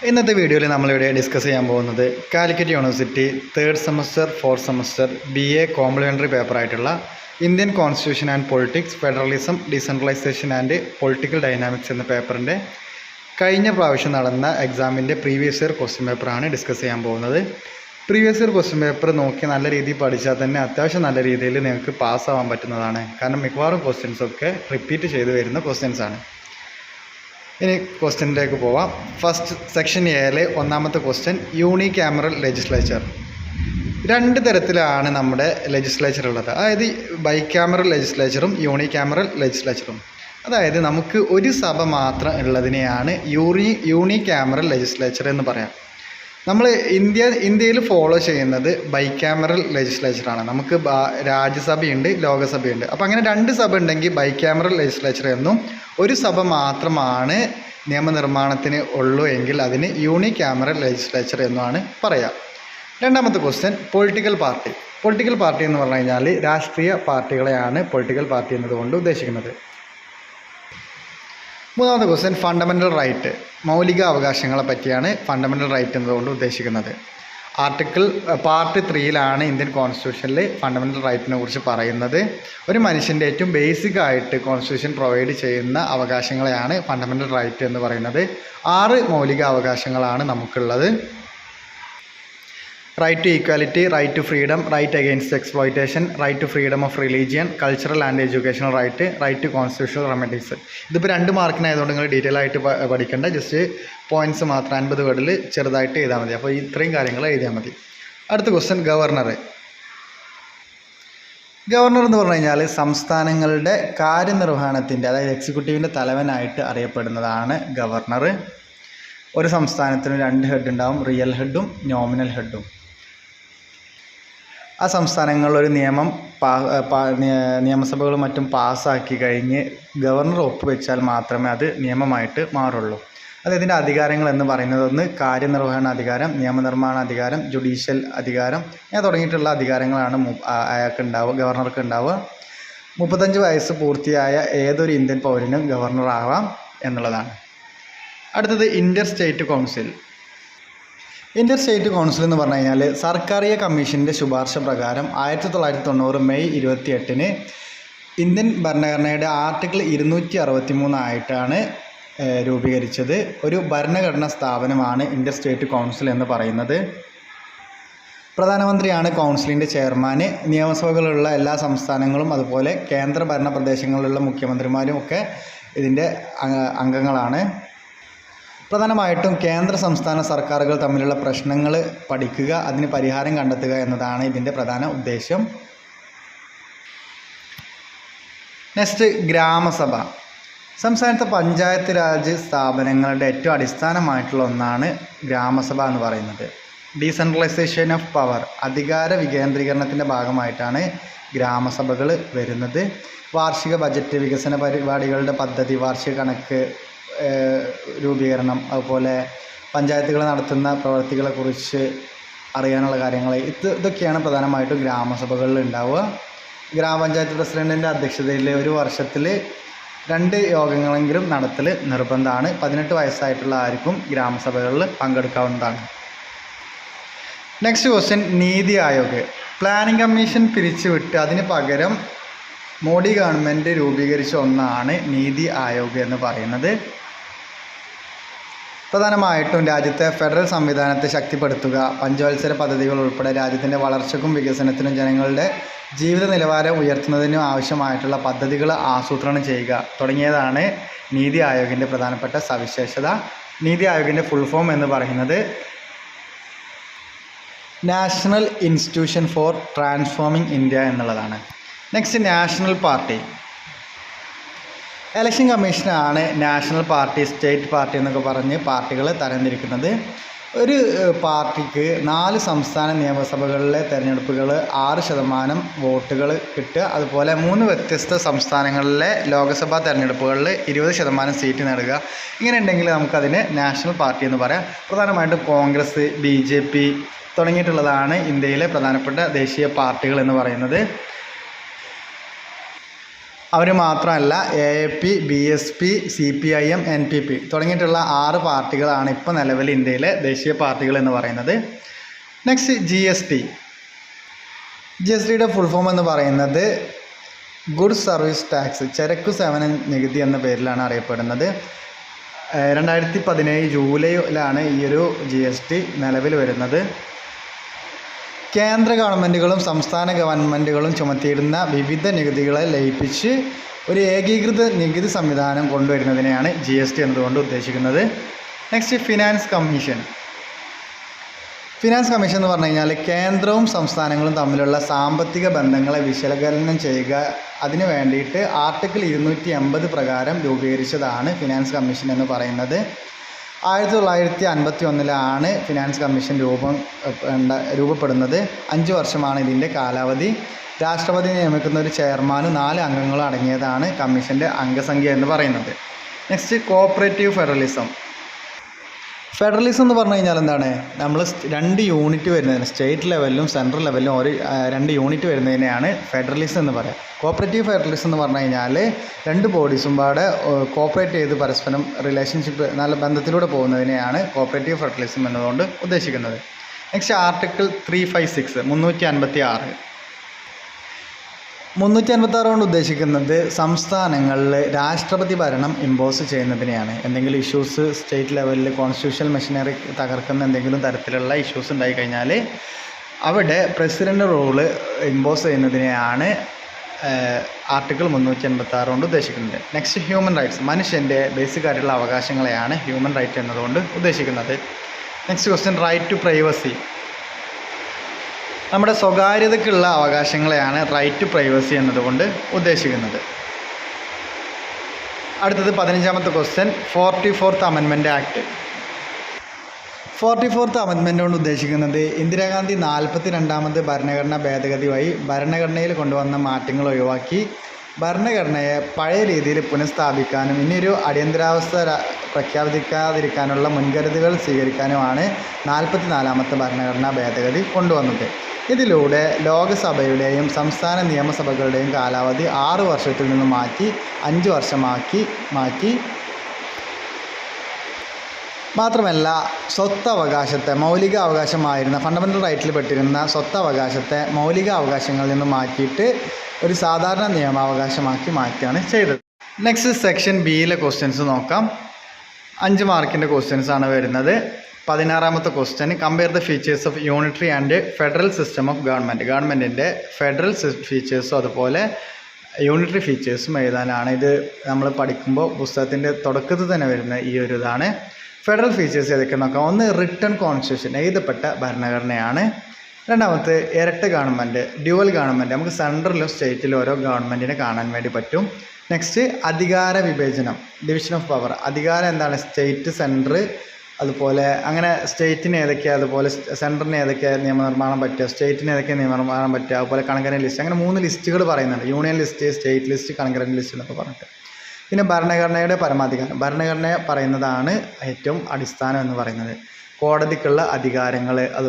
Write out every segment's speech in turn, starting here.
ഇന്നത്തെ വീഡിയോയിൽ നമ്മളിവിടെ ഡിസ്കസ് ചെയ്യാൻ പോകുന്നത് Calicut university 3rd semester 4th semester BA complementary പേപ്പറായിട്ടുള്ള Indian constitution and politics, federalism, decentralisation and political dynamics എന്ന പേപ്പറിൻ്റെ കഴിഞ്ഞ പ്രാവശ്യം നടന്ന എക്സാമിൻ്റെ പ്രീവിയസ് ഇയർ ക്വസ്റ്റ്യൻ പേപ്പറാണ് ഡിസ്കസ് ചെയ്യാൻ പോകുന്നത്. പ്രീവിയസ് ഇയർ ക്വസ്റ്റ്യൻ പേപ്പർ നോക്കി നല്ല രീതിയിൽ പഠിച്ചാൽ തന്നെ അത്യാവശ്യം നല്ല രീതിയിൽ നിങ്ങൾക്ക് പാസ്സാവാൻ പറ്റുന്നതാണ്. കാരണം മിക്കവാറും ക്വസ്റ്റ്യൻസൊക്കെ റിപ്പീറ്റ് ചെയ്ത് വരുന്ന ക്വസ്റ്റ്യൻസാണ്. ഇനി ക്വസ്റ്റ്യനിലേക്ക് പോവാം. ഫസ്റ്റ് സെക്ഷൻ എയിലെ ഒന്നാമത്തെ ക്വസ്റ്റ്യൻ, യൂണികാമറൽ ലെജിസ്ലേച്ചർ. രണ്ട് തരത്തിലാണ് നമ്മുടെ ലെജിസ്ലേച്ചർ ഉള്ളത്. അതായത് ബൈക്യാമറൽ ലെജിസ്ലേച്ചറും യൂണികാമറൽ ലെജിസ്ലേച്ചറും. അതായത് നമുക്ക് ഒരു സഭ മാത്രം ഉള്ളതിനെയാണ് യൂണികാമറൽ ലെജിസ്ലേച്ചർ എന്ന് പറയാം. നമ്മൾ ഇന്ത്യയിൽ ഫോളോ ചെയ്യുന്നത് ബൈക്യാമറൽ ലെജിസ്ലേച്ചറാണ്. നമുക്ക് രാജ്യസഭയുണ്ട്, ലോകസഭയുണ്ട്. അപ്പോൾ അങ്ങനെ രണ്ട് സഭ ഉണ്ടെങ്കിൽ ബൈക്യാമറൽ ലെജിസ്ലേച്ചർ എന്നും, ഒരു സഭ മാത്രമാണ് നിയമനിർമ്മാണത്തിന് ഉള്ളൂ എങ്കിൽ അതിന് യൂണികാമറൽ ലെജിസ്ലേച്ചർ എന്നുമാണ് പറയുക. രണ്ടാമത്തെ question, political party. Political party എന്ന് പറഞ്ഞു കഴിഞ്ഞാൽ രാഷ്ട്രീയ പാർട്ടികളെയാണ് പൊളിറ്റിക്കൽ പാർട്ടി എന്നതുകൊണ്ട് ഉദ്ദേശിക്കുന്നത്. മൂന്നാമത്തെ ക്വസ്റ്റ്യൻ, ഫണ്ടമെൻ്റൽ റൈറ്റ്. മൗലിക അവകാശങ്ങളെ പറ്റിയാണ് ഫണ്ടമെൻ്റൽ റൈറ്റ് എന്നതുകൊണ്ട് ഉദ്ദേശിക്കുന്നത്. പാർട്ട് 3 ഇന്ത്യൻ കോൺസ്റ്റിറ്റ്യൂഷനിൽ ഫണ്ടമെൻ്റൽ റൈറ്റിനെ കുറിച്ച് പറയുന്നത്. ഒരു മനുഷ്യൻ്റെ ഏറ്റവും ബേസിക് ആയിട്ട് കോൺസ്റ്റിറ്റ്യൂഷൻ പ്രൊവൈഡ് ചെയ്യുന്ന അവകാശങ്ങളെയാണ് ഫണ്ടമെൻ്റൽ റൈറ്റ് എന്ന് പറയുന്നത്. 6 മൗലിക അവകാശങ്ങളാണ് നമുക്കുള്ളത്. Right to equality, right to freedom, right against exploitation, right to freedom of religion, cultural and educational right, right to constitutional remedies. ഇതിപ്പോൾ 2 മാർക്കിനായതുകൊണ്ട് നിങ്ങൾ ഡീറ്റെയിൽ ആയിട്ട് പഠിക്കേണ്ട. ജസ്റ്റ് പോയിൻറ്റ്സ് മാത്രം 50 വേർഡിൽ ചെറുതായിട്ട് എഴുതാൽ മതി. അപ്പോൾ ഇത്രയും കാര്യങ്ങൾ എഴുതിയാൽ മതി. അടുത്ത ക്വസ്റ്റ്യൻ, ഗവർണർ. ഗവർണർ എന്ന് പറഞ്ഞു കഴിഞ്ഞാൽ സംസ്ഥാനങ്ങളുടെ കാര്യനിർവഹണത്തിൻ്റെ, അതായത് എക്സിക്യൂട്ടീവിൻ്റെ തലവനായിട്ട് അറിയപ്പെടുന്നതാണ് ഗവർണർ. ഒരു സംസ്ഥാനത്തിന് 2 ഹെഡ് ഉണ്ടാവും, റിയൽ ഹെഡും നോമിനൽ ഹെഡും. ആ സംസ്ഥാനങ്ങളിൽ ഒരു നിയമം നിയമസഭകളും മറ്റും പാസ്സാക്കി കഴിഞ്ഞ് ഗവർണർ ഒപ്പുവെച്ചാൽ മാത്രമേ അത് നിയമമായിട്ട് മാറുള്ളൂ. അതിൻ്റെ അധികാരങ്ങൾ എന്ന് പറയുന്നത്, ഒന്ന് കാര്യനിർവഹണ അധികാരം, നിയമനിർമ്മാണ അധികാരം, ജുഡീഷ്യൽ അധികാരം തുടങ്ങിയിട്ടുള്ള അധികാരങ്ങളാണ് ഗവർണർക്ക് ഉണ്ടാവുക. 35 വയസ്സ് പൂർത്തിയായ ഏതൊരു ഇന്ത്യൻ പൗരനും ഗവർണറാവാം എന്നുള്ളതാണ്. അടുത്തത്, Inter state council. Inter state council എന്ന് പറഞ്ഞു കഴിഞ്ഞാൽ സർക്കാരിയ കമ്മീഷൻ്റെ ശുപാർശ പ്രകാരം 1990 മെയ് 28 ഇന്ത്യൻ ഭരണഘടനയുടെ ആർട്ടിക്കിൾ 263 ആയിട്ടാണ് രൂപീകരിച്ചത്. ഒരു ഭരണഘടനാ സ്ഥാപനമാണ് ഇന്റർ സ്റ്റേറ്റ് കൗൺസിൽ എന്ന് പറയുന്നത്. പ്രധാനമന്ത്രിയാണ് കൗൺസിലിൻ്റെ ചെയർമാൻ. നിയമസഭകളുള്ള എല്ലാ സംസ്ഥാനങ്ങളും അതുപോലെ കേന്ദ്രഭരണ പ്രദേശങ്ങളിലുള്ള മുഖ്യമന്ത്രിമാരും ഒക്കെ ഇതിൻ്റെ അംഗങ്ങളാണ്. പ്രധാനമായിട്ടും കേന്ദ്ര സംസ്ഥാന സർക്കാരുകൾ തമ്മിലുള്ള പ്രശ്നങ്ങൾ പഠിക്കുക, അതിന് പരിഹാരം കണ്ടെത്തുക എന്നതാണ് ഇതിൻ്റെ പ്രധാന ഉദ്ദേശം. നെക്സ്റ്റ്, ഗ്രാമസഭ. സംസ്ഥാനത്തെ പഞ്ചായത്ത് രാജ് സ്ഥാപനങ്ങളുടെ ഏറ്റവും അടിസ്ഥാനമായിട്ടുള്ള ഒന്നാണ് ഗ്രാമസഭ എന്ന് പറയുന്നത്. ഡീസെൻട്രലൈസേഷൻ ഓഫ് പവർ, അധികാര വികേന്ദ്രീകരണത്തിൻ്റെ ഭാഗമായിട്ടാണ് ഗ്രാമസഭകൾ വരുന്നത്. വാർഷിക ബജറ്റ്, വികസന പരിപാടികളുടെ പദ്ധതി, വാർഷിക കണക്ക് രൂപീകരണം, അതുപോലെ പഞ്ചായത്തുകൾ നടത്തുന്ന പ്രവൃത്തികളെക്കുറിച്ച് അറിയാനുള്ള കാര്യങ്ങൾ, ഇതൊക്കെയാണ് പ്രധാനമായിട്ടും ഗ്രാമസഭകളിൽ ഉണ്ടാവുക. ഗ്രാമപഞ്ചായത്ത് പ്രസിഡൻറ്റിൻ്റെ അധ്യക്ഷതയിൽ ഒരു വർഷത്തിൽ 2 യോഗങ്ങളെങ്കിലും നടത്തൽ നിർബന്ധമാണ്. 18 വയസ്സായിട്ടുള്ള ആർക്കും ഗ്രാമസഭകളിൽ പങ്കെടുക്കാവുന്നതാണ്. Next question, NITI Aayog. Planning commission പിരിച്ചുവിട്ട് അതിന് പകരം മോഡി ഗവൺമെൻറ് രൂപീകരിച്ച ഒന്നാണ് നീതി ആയോഗ് എന്ന് പറയുന്നത്. പ്രധാനമായിട്ടും രാജ്യത്തെ ഫെഡറൽ സംവിധാനത്തെ ശക്തിപ്പെടുത്തുക, പഞ്ചവത്സര പദ്ധതികൾ ഉൾപ്പെടെ രാജ്യത്തിൻ്റെ വളർച്ചയ്ക്കും വികസനത്തിനും ജനങ്ങളുടെ ജീവിത നിലവാരം ഉയർത്തുന്നതിനും ആവശ്യമായിട്ടുള്ള പദ്ധതികൾ ആസൂത്രണം ചെയ്യുക തുടങ്ങിയതാണ് നീതി ആയോഗിൻ്റെ പ്രധാനപ്പെട്ട സവിശേഷത. നീതി ആയോഗിൻ്റെ ഫുൾ ഫോം എന്ന് പറയുന്നത് national institution for transforming India എന്നുള്ളതാണ്. Next, national party. ഇലക്ഷൻ കമ്മീഷനാണ് നാഷണൽ പാർട്ടി, സ്റ്റേറ്റ് പാർട്ടി എന്നൊക്കെ പറഞ്ഞ് പാർട്ടികൾ തരംതിരിക്കുന്നത്. ഒരു പാർട്ടിക്ക് 4 സംസ്ഥാന നിയമസഭകളിലെ തിരഞ്ഞെടുപ്പുകൾ 6% വോട്ടുകൾ കിട്ടുക, അതുപോലെ 3 വ്യത്യസ്ത സംസ്ഥാനങ്ങളിലെ ലോക്സഭാ തിരഞ്ഞെടുപ്പുകളിൽ 20% സീറ്റ് നേടുക. ഇങ്ങനെ ഉണ്ടെങ്കിൽ നമുക്കതിനെ നാഷണൽ പാർട്ടി എന്ന് പറയാം. പ്രധാനമായിട്ടും കോൺഗ്രസ്, BJP തുടങ്ങിയിട്ടുള്ളതാണ് ഇന്ത്യയിലെ പ്രധാനപ്പെട്ട ദേശീയ പാർട്ടികൾ എന്ന് പറയുന്നത്. അവർ മാത്രമല്ല AAP, BSP, CPIM, NPP തുടങ്ങിയിട്ടുള്ള 6 പാർട്ടികളാണ് ഇപ്പോൾ നിലവിൽ ഇന്ത്യയിലെ ദേശീയ പാർട്ടികൾ എന്ന് പറയുന്നത്. നെക്സ്റ്റ് GSTയുടെ ഫുൾ ഫോം എന്ന് പറയുന്നത് ഗുഡ്സ് സർവീസ് ടാക്സ്, ചരക്കു സേവന നികുതി എന്ന പേരിലാണ് അറിയപ്പെടുന്നത്. 2017 ജൂലൈയിലാണ് ഈ ഒരു GST നിലവിൽ വരുന്നത്. കേന്ദ്ര ഗവൺമെൻറ്റുകളും സംസ്ഥാന ഗവൺമെൻറ്റുകളും ചുമത്തിയിരുന്ന വിവിധ നികുതികളെ ലയിപ്പിച്ച് ഒരു ഏകീകൃത നികുതി സംവിധാനം കൊണ്ടുവരുന്നതിനെയാണ് GST എന്നതുകൊണ്ട് ഉദ്ദേശിക്കുന്നത്. നെക്സ്റ്റ് ഫിനാൻസ് കമ്മീഷൻ എന്ന് പറഞ്ഞു കഴിഞ്ഞാൽ കേന്ദ്രവും സംസ്ഥാനങ്ങളും തമ്മിലുള്ള സാമ്പത്തിക ബന്ധങ്ങളെ വിശകലനം ചെയ്യുക, അതിനു വേണ്ടിയിട്ട് ആർട്ടിക്കിൾ 280 പ്രകാരം രൂപീകരിച്ചതാണ് ഫിനാൻസ് കമ്മീഷൻ എന്ന് പറയുന്നത്. 1951 ഫിനാൻസ് കമ്മീഷൻ രൂപപ്പെടുന്നത്. 5 വർഷമാണ് ഇതിൻ്റെ കാലാവധി. രാഷ്ട്രപതി നിയമിക്കുന്ന ഒരു ചെയർമാനും 4 അംഗങ്ങളും അടങ്ങിയതാണ് കമ്മീഷൻ്റെ അംഗസംഖ്യ എന്ന് പറയുന്നത്. നെക്സ്റ്റ് കോഓപ്പറേറ്റീവ് ഫെഡറലിസം എന്ന് പറഞ്ഞു കഴിഞ്ഞാൽ എന്താണ്, നമ്മൾ 2 യൂണിറ്റ് വരുന്നതിന് സ്റ്റേറ്റ് ലെവലിലും സെൻട്രൽ ലെവലിലും 2 യൂണിറ്റ് വരുന്നതിനെയാണ് ഫെഡറലിസം എന്ന് പറയുക. കോഓപ്പറേറ്റീവ് ഫെഡറലിസം എന്ന് പറഞ്ഞു കഴിഞ്ഞാൽ 2 ബോഡീസും പാടെ കോഓപ്പറേറ്റ് ചെയ്ത് പരസ്പരം റിലേഷൻഷിപ്പ് നല്ല ബന്ധത്തിലൂടെ പോകുന്നതിനെയാണ് കോഓപ്പറേറ്റീവ് ഫെഡറലിസം എന്നതുകൊണ്ട് ഉദ്ദേശിക്കുന്നത്. നെക്സ്റ്റ് ആർട്ടിക്കിൾ 356 കൊണ്ട് ഉദ്ദേശിക്കുന്നത് സംസ്ഥാനങ്ങളിൽ രാഷ്ട്രപതി ഭരണം ഇമ്പോസ് ചെയ്യുന്നതിനെയാണ്. എന്തെങ്കിലും ഇഷ്യൂസ് സ്റ്റേറ്റ് ലെവലിൽ കോൺസ്റ്റിറ്റ്യൂഷണൽ മെഷീനറി തകർക്കുന്ന എന്തെങ്കിലും തരത്തിലുള്ള ഇഷ്യൂസ് ഉണ്ടായിക്കഴിഞ്ഞാൽ അവിടെ പ്രസിഡൻ്റ് റൂള് ഇമ്പോസ് ചെയ്യുന്നതിനെയാണ് ആർട്ടിക്കിൾ 356 കൊണ്ട് ഉദ്ദേശിക്കുന്നത്. നെക്സ്റ്റ് ഹ്യൂമൻ റൈറ്റ്സ്, മനുഷ്യൻ്റെ ബേസിക് ആയിട്ടുള്ള അവകാശങ്ങളെയാണ് ഹ്യൂമൻ റൈറ്റ് എന്നതുകൊണ്ട് ഉദ്ദേശിക്കുന്നത്. Next question right to privacy, നമ്മുടെ സ്വകാര്യതയ്ക്കുള്ള അവകാശങ്ങളെയാണ് റൈറ്റ് ടു പ്രൈവസി എന്നതുകൊണ്ട് ഉദ്ദേശിക്കുന്നത്. അടുത്തത് 15ാമത്തെ question 44th amendment act. 44th amendment കൊണ്ട് ഉദ്ദേശിക്കുന്നത് ഇന്ദിരാഗാന്ധി 42ാമത് ഭരണഘടനാ ഭേദഗതി വഴി ഭരണഘടനയിൽ കൊണ്ടുവന്ന മാറ്റങ്ങൾ ഒഴിവാക്കി ഭരണഘടനയെ പഴയ രീതിയിൽ പുനഃസ്ഥാപിക്കാനും ഇനിയൊരു അടിയന്തരാവസ്ഥ പ്രഖ്യാപിക്കാതിരിക്കാനുള്ള മുൻകരുതലുകൾ സ്വീകരിക്കാനുമാണ് 44ാമത്തെ ഭരണഘടനാ ഭേദഗതി കൊണ്ടുവന്നത്. ഇതിലൂടെ ലോകസഭയുടെയും സംസ്ഥാന നിയമസഭകളുടെയും കാലാവധി 6 വർഷത്തിൽ നിന്ന് മാറ്റി 5 വർഷമാക്കി മാറ്റി. മാത്രമല്ല സ്വത്തവകാശത്തെ മൗലിക അവകാശമായിരുന്ന ഫണ്ടമെൻ്റൽ റൈറ്റിൽ പെട്ടിരുന്ന സ്വത്തവകാശത്തെ മൗലിക അവകാശങ്ങളിൽ നിന്ന് മാറ്റിയിട്ട് ഒരു സാധാരണ നിയമാവകാശമാക്കി മാറ്റുകയാണ് ചെയ്തത്. നെക്സ്റ്റ് സെക്ഷൻ ബിയിലെ ക്വസ്റ്റ്യൻസ് നോക്കാം. 5 മാർക്കിൻ്റെ ക്വസ്റ്റ്യൻസ് ആണ് വരുന്നത്. 16ാമത്തെ question compare the features of unitary and federal system of ഗവൺമെൻറ്റിൻ്റെ ഫെഡറൽ ഫീച്ചേഴ്സും അതുപോലെ യൂണിറ്ററി ഫീച്ചേഴ്സും എഴുതാനാണ്. ഇത് നമ്മൾ പഠിക്കുമ്പോൾ പുസ്തകത്തിൻ്റെ തുടക്കത്തിൽ തന്നെ വരുന്ന ഈ ഒരു ഇതാണ്. ഫെഡറൽ ഫീച്ചേഴ്സ് ഏതൊക്കെ നോക്കാം. ഒന്ന് റിട്ടൺ കോൺസ്റ്റിറ്റ്യൂഷൻ, എഴുതപ്പെട്ട ഭരണഘടനയാണ്. രണ്ടാമത്തെ ഇരട്ട ഗവൺമെൻറ്, ഡ്യുവൽ ഗവൺമെൻറ്, നമുക്ക് സെൻട്രലിലും സ്റ്റേറ്റിലും ഓരോ ഗവൺമെൻറ്റിനെ കാണാൻ വേണ്ടി പറ്റും. നെക്സ്റ്റ് അധികാര വിഭജനം, ഡിവിഷൻ ഓഫ് പവർ, അധികാരം എന്താണ് സ്റ്റേറ്റ് സെൻറ്റർ, അതുപോലെ അങ്ങനെ സ്റ്റേറ്റിന് ഏതൊക്കെയാണ്, അതുപോലെ സെൻറ്ററിന് ഏതൊക്കെയാണ് നിയമനിർമ്മാണം പറ്റുക, സ്റ്റേറ്റിന് ഏതൊക്കെയാണ് നിയമനിർമ്മാണം പറ്റുക, അതുപോലെ കൺകറൻറ്റ് ലിസ്റ്റ്, അങ്ങനെ 3 ലിസ്റ്റുകൾ പറയുന്നുണ്ട്. Union list, state list, concurrent list എന്നൊക്കെ പറഞ്ഞിട്ട്. പിന്നെ ഭരണഘടനയുടെ പരമാധികാരം, ഭരണഘടന പറയുന്നതാണ് ഏറ്റവും അടിസ്ഥാനം എന്ന് പറയുന്നത്. കോടതിക്കുള്ള അധികാരങ്ങൾ, അത്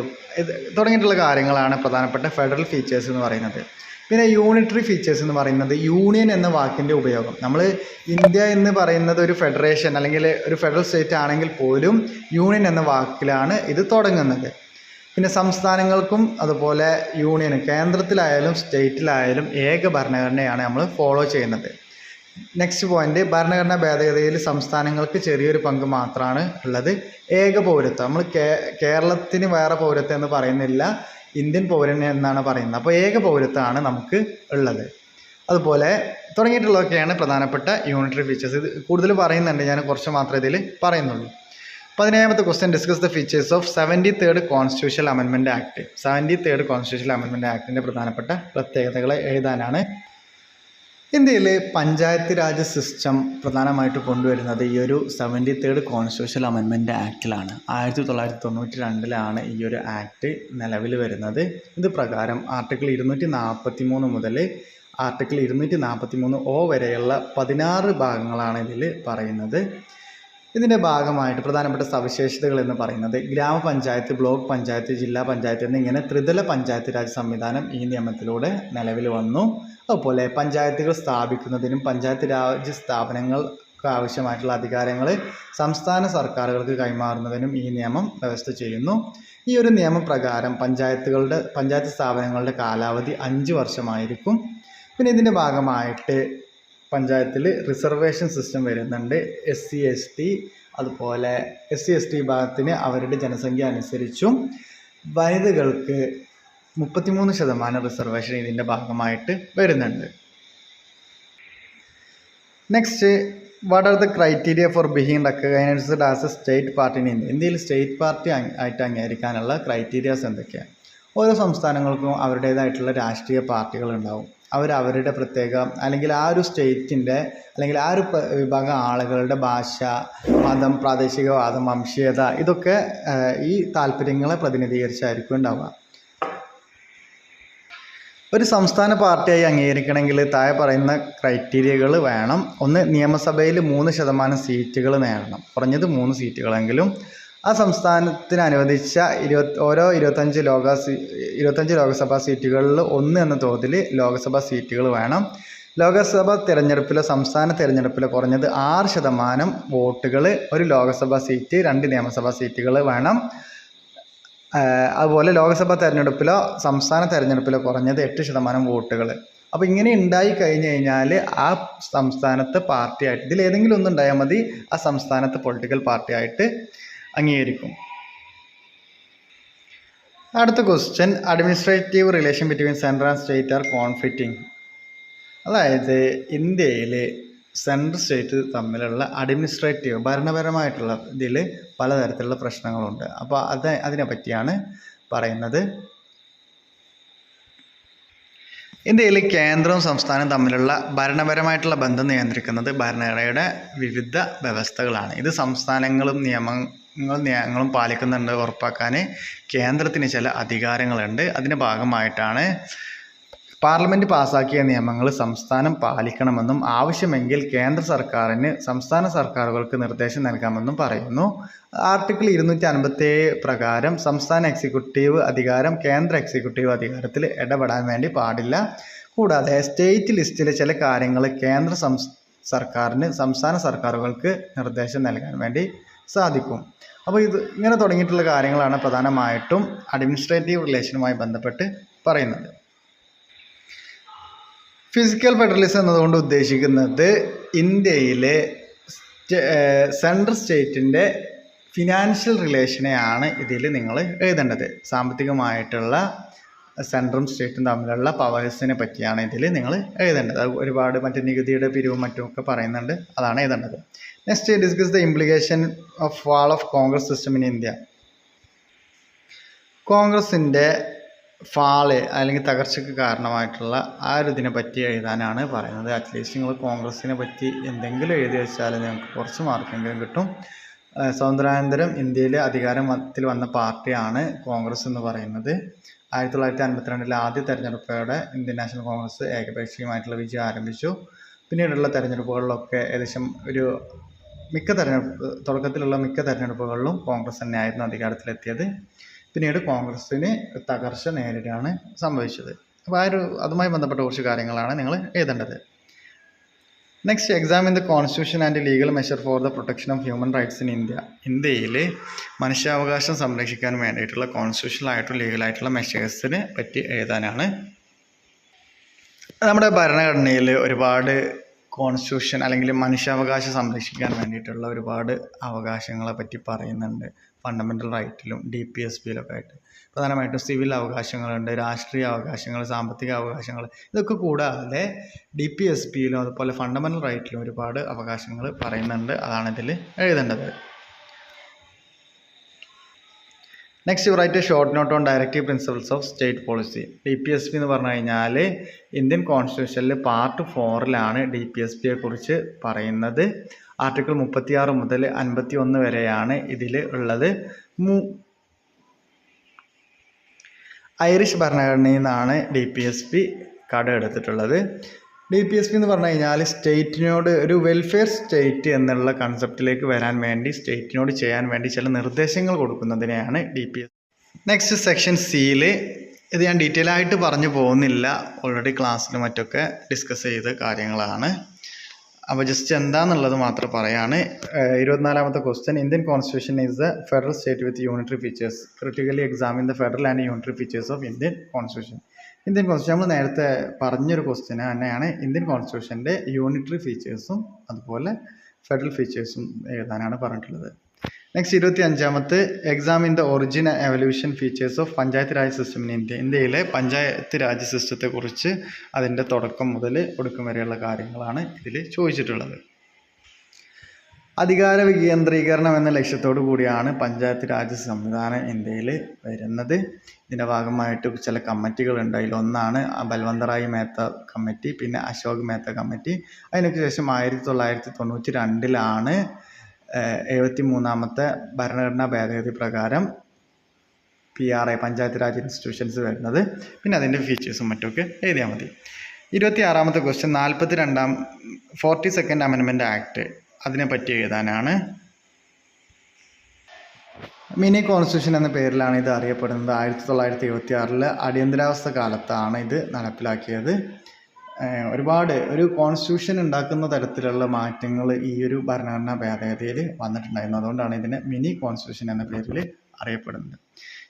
തുടങ്ങിയിട്ടുള്ള കാര്യങ്ങളാണ് പ്രധാനപ്പെട്ട ഫെഡറൽ ഫീച്ചേഴ്സ് എന്ന് പറയുന്നത്. പിന്നെ യൂണിറ്ററി ഫീച്ചേഴ്സ് എന്ന് പറയുന്നത് യൂണിയൻ എന്ന വാക്കിൻ്റെ ഉപയോഗം. നമ്മൾ ഇന്ത്യ എന്ന് പറയുന്നത് ഒരു ഫെഡറേഷൻ അല്ലെങ്കിൽ ഒരു ഫെഡറൽ സ്റ്റേറ്റ് ആണെങ്കിൽ പോലും യൂണിയൻ എന്ന വാക്കിലാണ് ഇത് തുടങ്ങുന്നത്. പിന്നെ സംസ്ഥാനങ്ങൾക്കും അതുപോലെ യൂണിയന്, കേന്ദ്രത്തിലായാലും സ്റ്റേറ്റിലായാലും ഏക ഭരണഘടനയാണ് നമ്മൾ ഫോളോ ചെയ്യുന്നത്. നെക്സ്റ്റ് പോയിന്റ്, ഭരണഘടനാ ഭേദഗതിയിൽ സംസ്ഥാനങ്ങൾക്ക് ചെറിയൊരു പങ്ക് മാത്രമാണ് ഉള്ളത്. ഏക പൗരത്വം, നമ്മൾ കേരളത്തിന് വേറെ പൗരത്വം എന്ന് പറയുന്നില്ല, ഇന്ത്യൻ പൗരൻ എന്നാണ് പറയുന്നത്. അപ്പോൾ ഏക പൗരത്വമാണ് നമുക്ക് ഉള്ളത്. അതുപോലെ തുടങ്ങിയിട്ടുള്ളതൊക്കെയാണ് പ്രധാനപ്പെട്ട യൂണിറ്ററി ഫീച്ചേഴ്സ്. ഇത് കൂടുതൽ പറയുന്നുണ്ട്, ഞാൻ കുറച്ച് മാത്രമേ ഇതിൽ പറയുന്നുള്ളൂ. 17ാമത്തെ question discuss the features of 73rd constitutional amendment act. 73rd constitutional amendment ആക്ടിൻ്റെ പ്രധാനപ്പെട്ട പ്രത്യേകതകളെ എഴുതാനാണ്. ഇന്ത്യയിൽ പഞ്ചായത്ത് രാജ് സിസ്റ്റം പ്രധാനമായിട്ട് കൊണ്ടുവരുന്നത് ഈ ഒരു 73rd കോൺസ്റ്റിറ്റ്യൂഷണൽ അമെൻമെൻറ്റ് ആക്ടിലാണ്. 1992 ഈ ഒരു ആക്ട് നിലവിൽ വരുന്നത്. ഇത് പ്രകാരം ആർട്ടിക്കിൾ 243 മുതൽ ആർട്ടിക്കിൾ 243 O വരെയുള്ള 16 ഭാഗങ്ങളാണ് ഇതിൽ പറയുന്നത്. ഇതിൻ്റെ ഭാഗമായിട്ട് പ്രധാനപ്പെട്ട സവിശേഷതകൾ എന്ന് പറയുന്നത് ഗ്രാമപഞ്ചായത്ത്, ബ്ലോക്ക് പഞ്ചായത്ത്, ജില്ലാ പഞ്ചായത്ത് എന്നിങ്ങനെ ത്രിതല പഞ്ചായത്ത് രാജ് സംവിധാനം ഈ നിയമത്തിലൂടെ നിലവിൽ വന്നു. അതുപോലെ പഞ്ചായത്തുകൾ സ്ഥാപിക്കുന്നതിനും പഞ്ചായത്ത് രാജ് സ്ഥാപനങ്ങൾക്ക് ആവശ്യമായിട്ടുള്ള അധികാരങ്ങൾ സംസ്ഥാന സർക്കാരുകൾക്ക് കൈമാറുന്നതിനും ഈ നിയമം വ്യവസ്ഥ ചെയ്യുന്നു. ഈ ഒരു നിയമപ്രകാരം പഞ്ചായത്ത് സ്ഥാപനങ്ങളുടെ കാലാവധി 5 വർഷമായിരിക്കും. പിന്നെ ഇതിൻ്റെ ഭാഗമായിട്ട് പഞ്ചായത്തിൽ റിസർവേഷൻ സിസ്റ്റം വരുന്നുണ്ട്. SC/ST അതുപോലെ SC/ST വിഭാഗത്തിന് അവരുടെ ജനസംഖ്യ അനുസരിച്ചും വനിതകൾക്ക് 33% റിസർവേഷൻ ഇതിൻ്റെ ഭാഗമായിട്ട് വരുന്നുണ്ട്. Next, what are the criteria for being recognised as A state party in India? ഇന്ത്യയിൽ സ്റ്റേറ്റ് പാർട്ടി ആയിട്ട് അംഗീകരിക്കാനുള്ള ക്രൈറ്റീരിയാസ് എന്തൊക്കെയാണ്? ഓരോ സംസ്ഥാനങ്ങൾക്കും അവരുടേതായിട്ടുള്ള രാഷ്ട്രീയ പാർട്ടികൾ ഉണ്ടാവും. അവരുടെ പ്രത്യേക അല്ലെങ്കിൽ ആ ഒരു സ്റ്റേറ്റിൻ്റെ അല്ലെങ്കിൽ ആ ഒരു വിഭാഗം ആളുകളുടെ ഭാഷ, മതം, പ്രാദേശികവാദം, വംശീയത ഇതൊക്കെ ഈ താല്പര്യങ്ങളെ പ്രതിനിധീകരിച്ചായിരിക്കും ഉണ്ടാവുക. ഒരു സംസ്ഥാന പാർട്ടിയായി അംഗീകരിക്കണമെങ്കിൽ താഴെ പറയുന്ന ക്രൈറ്റീരിയകൾ വേണം. ഒന്ന്, നിയമസഭയിൽ 3% സീറ്റുകൾ നേടണം, കുറഞ്ഞത് 3 സീറ്റുകളെങ്കിലും. ആ സംസ്ഥാനത്തിന് അനുവദിച്ച 25 ലോക്സഭാ സീറ്റുകളിൽ 1 എന്ന തോതിൽ ലോക്സഭാ സീറ്റുകൾ വേണം. ലോക്സഭാ തിരഞ്ഞെടുപ്പിലോ സംസ്ഥാന തിരഞ്ഞെടുപ്പിലോ കുറഞ്ഞത് 6% വോട്ടുകൾ ഒരു ലോക്സഭാ സീറ്റ്, 2 നിയമസഭാ സീറ്റുകൾ വേണം. അതുപോലെ ലോക്സഭാ തിരഞ്ഞെടുപ്പിലോ സംസ്ഥാന തിരഞ്ഞെടുപ്പിലോ കുറഞ്ഞത് 8% വോട്ടുകൾ. അപ്പോൾ ഇങ്ങനെ ഉണ്ടായി കഴിഞ്ഞ് കഴിഞ്ഞാൽ ആ സംസ്ഥാനത്ത് പാർട്ടിയായിട്ട് ഇതിലേതെങ്കിലും ഒന്നുണ്ടായാൽ മതി, ആ സംസ്ഥാനത്ത് പൊളിറ്റിക്കൽ പാർട്ടിയായിട്ട് അംഗീകരിക്കും. അടുത്ത question, administrative relation between central and state are conflicting. അതായത് ഇന്ത്യയിൽ സെൻട്രൽ സ്റ്റേറ്റ് തമ്മിലുള്ള അഡ്മിനിസ്ട്രേറ്റീവ് ഭരണപരമായിട്ടുള്ള ഇതിൽ പലതരത്തിലുള്ള പ്രശ്നങ്ങളുണ്ട്. അപ്പോൾ അതിനെ പറ്റിയാണ് പറയുന്നത്. ഇന്ത്യയിൽ കേന്ദ്രവും സംസ്ഥാനവും തമ്മിലുള്ള ഭരണപരമായിട്ടുള്ള ബന്ധം നിയന്ത്രിക്കുന്നത് ഭരണഘടനയുടെ വിവിധ വ്യവസ്ഥകളാണ്. ഇത് സംസ്ഥാനങ്ങളും നിയമങ്ങളും പാലിക്കുന്നുണ്ട് ഉറപ്പാക്കാൻ കേന്ദ്രത്തിന് ചില അധികാരങ്ങളുണ്ട്. അതിൻ്റെ ഭാഗമായിട്ടാണ് പാർലമെൻറ്റ് പാസ്സാക്കിയ നിയമങ്ങൾ സംസ്ഥാനം പാലിക്കണമെന്നും ആവശ്യമെങ്കിൽ കേന്ദ്ര സർക്കാരിന് സംസ്ഥാന സർക്കാരുകൾക്ക് നിർദ്ദേശം നൽകാമെന്നും പറയുന്നു. ആർട്ടിക്കിൾ 257 പ്രകാരം സംസ്ഥാന എക്സിക്യൂട്ടീവ് അധികാരം കേന്ദ്ര എക്സിക്യൂട്ടീവ് അധികാരത്തിൽ ഇടപെടാൻ വേണ്ടി പാടില്ല. കൂടാതെ സ്റ്റേറ്റ് ലിസ്റ്റിലെ ചില കാര്യങ്ങൾ കേന്ദ്ര സർക്കാരിന് സംസ്ഥാന സർക്കാരുകൾക്ക് നിർദ്ദേശം നൽകാൻ വേണ്ടി സാധിക്കും. അപ്പോൾ ഇങ്ങനെ തുടങ്ങിയിട്ടുള്ള കാര്യങ്ങളാണ് പ്രധാനമായിട്ടും അഡ്മിനിസ്ട്രേറ്റീവ് റിലേഷനുമായി ബന്ധപ്പെട്ട് പറയുന്നത്. ഫിസിക്കൽ ഫെഡറലിസം എന്നതുകൊണ്ട് ഉദ്ദേശിക്കുന്നത് ഇന്ത്യയിലെ സെൻട്രൽ സ്റ്റേറ്റിൻ്റെ ഫിനാൻഷ്യൽ റിലേഷനെയാണ് ഇതിൽ നിങ്ങൾ എഴുതേണ്ടത്. സാമ്പത്തികമായിട്ടുള്ള സെൻട്രലും സ്റ്റേറ്റും തമ്മിലുള്ള പവേഴ്സിനെ പറ്റിയാണ് ഇതിൽ നിങ്ങൾ എഴുതേണ്ടത്. അത് ഒരുപാട് മറ്റു നികുതിയുടെ പിരിവും മറ്റുമൊക്കെ പറയുന്നുണ്ട്, അതാണ് എഴുതേണ്ടത്. Next, discuss the implication of fall of Congress system in India. കോൺഗ്രസിൻ്റെ ഫാള് അല്ലെങ്കിൽ തകർച്ചയ്ക്ക് കാരണമായിട്ടുള്ള ആ ഒരു ഇതിനെ പറ്റി എഴുതാനാണ് പറയുന്നത്. അറ്റ്ലീസ്റ്റ് നിങ്ങൾ കോൺഗ്രസിനെ പറ്റി എന്തെങ്കിലും എഴുതി വെച്ചാൽ നിങ്ങൾക്ക് കുറച്ച് മാർക്കെങ്കിലും കിട്ടും. സ്വാതന്ത്ര്യാനന്തരം ഇന്ത്യയിലെ അധികാരത്തിൽ വന്ന പാർട്ടിയാണ് കോൺഗ്രസ് എന്ന് പറയുന്നത്. 1952 ആദ്യ തെരഞ്ഞെടുപ്പോടെ ഇന്ത്യൻ നാഷണൽ കോൺഗ്രസ് ഏകപക്ഷീയമായിട്ടുള്ള വിജയം ആരംഭിച്ചു. പിന്നീടുള്ള തെരഞ്ഞെടുപ്പുകളിലൊക്കെ ഏകദേശം തുടക്കത്തിലുള്ള മിക്ക തെരഞ്ഞെടുപ്പുകളിലും കോൺഗ്രസ് തന്നെയായിരുന്നു അധികാരത്തിലെത്തിയത്. പിന്നീട് കോൺഗ്രസ്സിന് തകർച്ച നേരിടാണ് സംഭവിച്ചത്. അപ്പോൾ അതുമായി ബന്ധപ്പെട്ട കുറച്ച് കാര്യങ്ങളാണ് നിങ്ങൾ എഴുതേണ്ടത്. Next, examine the constitution and legal measure for the protection of human rights in India. ഇന്ത്യയിൽ മനുഷ്യാവകാശം സംരക്ഷിക്കാൻ വേണ്ടിയിട്ടുള്ള കോൺസ്റ്റിറ്റ്യൂഷണലായിട്ടും ലീഗലായിട്ടുള്ള മെഷേഴ്സിനെ പറ്റി എഴുതാനാണ്. നമ്മുടെ ഭരണഘടനയിൽ ഒരുപാട് കോൺസ്റ്റിറ്റ്യൂഷൻ അല്ലെങ്കിൽ മനുഷ്യാവകാശം സംരക്ഷിക്കാൻ വേണ്ടിയിട്ടുള്ള ഒരുപാട് അവകാശങ്ങളെ പറ്റി പറയുന്നുണ്ട്. ഫണ്ടമെൻ്റൽ റൈറ്റിലും DPSBയിലൊക്കെ ആയിട്ട് പ്രധാനമായിട്ടും സിവിൽ അവകാശങ്ങളുണ്ട്, രാഷ്ട്രീയ അവകാശങ്ങൾ, സാമ്പത്തിക അവകാശങ്ങൾ. ഇതൊക്കെ കൂടാതെ DPSBയിലും അതുപോലെ ഫണ്ടമെൻ്റൽ റൈറ്റിലും ഒരുപാട് അവകാശങ്ങൾ പറയുന്നുണ്ട്. അതാണ് ഇതിൽ എഴുതേണ്ടത്. Next, write a short note on directive principles of state policy. DPSB എന്ന് പറഞ്ഞു കഴിഞ്ഞാൽ ഇന്ത്യൻ കോൺസ്റ്റിറ്റ്യൂഷനിൽ പാർട്ട് 4 DPSBയെ കുറിച്ച് പറയുന്നത്. ആർട്ടിക്കിൾ 36 മുതൽ 51 വരെയാണ് ഇതിൽ ഉള്ളത്. ഐറിഷ് ഭരണഘടനയിൽ നിന്നാണ് DPSB കടമെടുത്തിട്ടുള്ളത്. DPSP എന്ന് പറഞ്ഞു കഴിഞ്ഞാൽ സ്റ്റേറ്റിനോട് ഒരു വെൽഫെയർ സ്റ്റേറ്റ് എന്നുള്ള കൺസെപ്റ്റിലേക്ക് വരാൻ വേണ്ടി സ്റ്റേറ്റിനോട് ചെയ്യാൻ വേണ്ടി ചില നിർദ്ദേശങ്ങൾ കൊടുക്കുന്നതിനെയാണ് DPSP. നെക്സ്റ്റ് സെക്ഷൻ സിയിൽ ഇത് ഞാൻ ഡീറ്റെയിൽ ആയിട്ട് പറഞ്ഞു പോകുന്നില്ല, ഓൾറെഡി ക്ലാസ്സിൽ മറ്റൊക്കെ ഡിസ്കസ് ചെയ്ത കാര്യങ്ങളാണ്. അപ്പോൾ ജസ്റ്റ് എന്താണെന്നുള്ളത് മാത്രം പറയാണ്. 24ാമത്തെ question, Indian constitution is a federal state with unitary features. Critically examine the federal and unitary features of Indian constitution. Indian constitution നമ്മൾ നേരത്തെ പറഞ്ഞൊരു ക്വസ്റ്റ്യൻ തന്നെയാണ്. ഇന്ത്യൻ കോൺസ്റ്റിറ്റ്യൂഷൻ്റെ യൂണിറ്ററി ഫീച്ചേഴ്സും അതുപോലെ ഫെഡറൽ ഫീച്ചേഴ്സും എഴുതാനാണ് പറഞ്ഞിട്ടുള്ളത്. നെക്സ്റ്റ് 25ാമത്തെ, examine the origin and evolution features of panchayat raj system in India. ഇന്ത്യയിലെ പഞ്ചായത്ത് രാജ് സിസ്റ്റത്തെക്കുറിച്ച് അതിൻ്റെ തുടക്കം മുതൽ ഒടുക്കം വരെയുള്ള കാര്യങ്ങളാണ് ഇതിൽ ചോദിച്ചിട്ടുള്ളത്. അധികാര വികേന്ദ്രീകരണം എന്ന ലക്ഷ്യത്തോടു കൂടിയാണ് പഞ്ചായത്ത് രാജ് സംവിധാനം ഇന്ത്യയിൽ വരുന്നത്. ഇതിൻ്റെ ഭാഗമായിട്ട് ചില കമ്മിറ്റികളുണ്ട്. അതിലൊന്നാണ് ബൽവന്തറായി മേത്ത കമ്മിറ്റി, പിന്നെ അശോക് മേത്ത കമ്മിറ്റി. അതിനൊക്കെ ശേഷം 1992 73ാമത്തെ ഭരണഘടനാ ഭേദഗതി പ്രകാരം PRA പഞ്ചായത്ത് രാജ് ഇൻസ്റ്റിറ്റ്യൂഷൻസ് വരുന്നത്. പിന്നെ അതിൻ്റെ ഫീച്ചേഴ്സും മറ്റുമൊക്കെ എഴുതിയാൽ മതി. 26ാമത്തെ ക്വസ്റ്റ്യൻ, 42nd അമെൻമെൻറ്റ് ആക്ട്, അതിനെപ്പറ്റി എഴുതാനാണ്. മിനി കോൺസ്റ്റിറ്റ്യൂഷൻ എന്ന പേരിലാണ് ഇത് അറിയപ്പെടുന്നത്. 1976 അടിയന്തരാവസ്ഥ കാലത്താണ് ഇത് നടപ്പിലാക്കിയത്. ഒരു കോൺസ്റ്റിറ്റ്യൂഷൻ ഉണ്ടാക്കുന്ന തരത്തിലുള്ള മാറ്റങ്ങൾ ഈ ഒരു ഭരണഘടനാ ഭേദഗതിയിൽ വന്നിട്ടുണ്ടായിരുന്നു. അതുകൊണ്ടാണ് ഇതിനെ മിനി കോൺസ്റ്റിറ്റ്യൂഷൻ എന്ന പേരിൽ അറിയപ്പെടുന്നത്.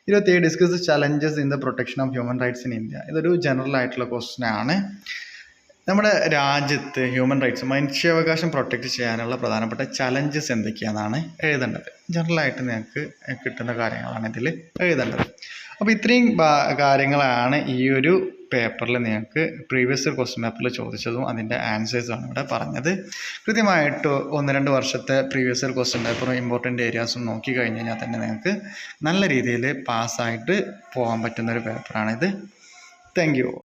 27, discuss challenges in the protection of human rights in India. ഇതൊരു ജനറൽ ആയിട്ടുള്ള ക്വസ്റ്റ്യൻ ആണ്. നമ്മുടെ രാജ്യത്ത് ഹ്യൂമൻ റൈറ്റ്സ്, മനുഷ്യാവകാശം പ്രൊട്ടക്റ്റ് ചെയ്യാനുള്ള പ്രധാനപ്പെട്ട ചലഞ്ചസ് എന്തൊക്കെയാണെന്നാണ് എഴുതേണ്ടത്. ജനറലായിട്ട് നിങ്ങൾക്ക് കിട്ടുന്ന കാര്യങ്ങളാണ് ഇതിൽ എഴുതേണ്ടത്. അപ്പോൾ ഇത്രയും കാര്യങ്ങളാണ് ഈ ഒരു പേപ്പറിൽ നിങ്ങൾക്ക് പ്രീവിയസ് ക്വസ്റ്റ്യൻ പേപ്പറിൽ ചോദിച്ചതും അതിൻ്റെ ആൻസേഴ്സുമാണ് ഇവിടെ പറഞ്ഞത്. കൃത്യമായിട്ട് 1-2 വർഷത്തെ പ്രീവിയസ് ക്വസ്റ്റ്യൻ പേപ്പറും ഇമ്പോർട്ടൻ്റ് ഏരിയാസും നോക്കി കഴിഞ്ഞ് കഴിഞ്ഞാൽ തന്നെ നിങ്ങൾക്ക് നല്ല രീതിയിൽ പാസ്സായിട്ട് പോകാൻ പറ്റുന്നൊരു പേപ്പറാണിത്. Thank you.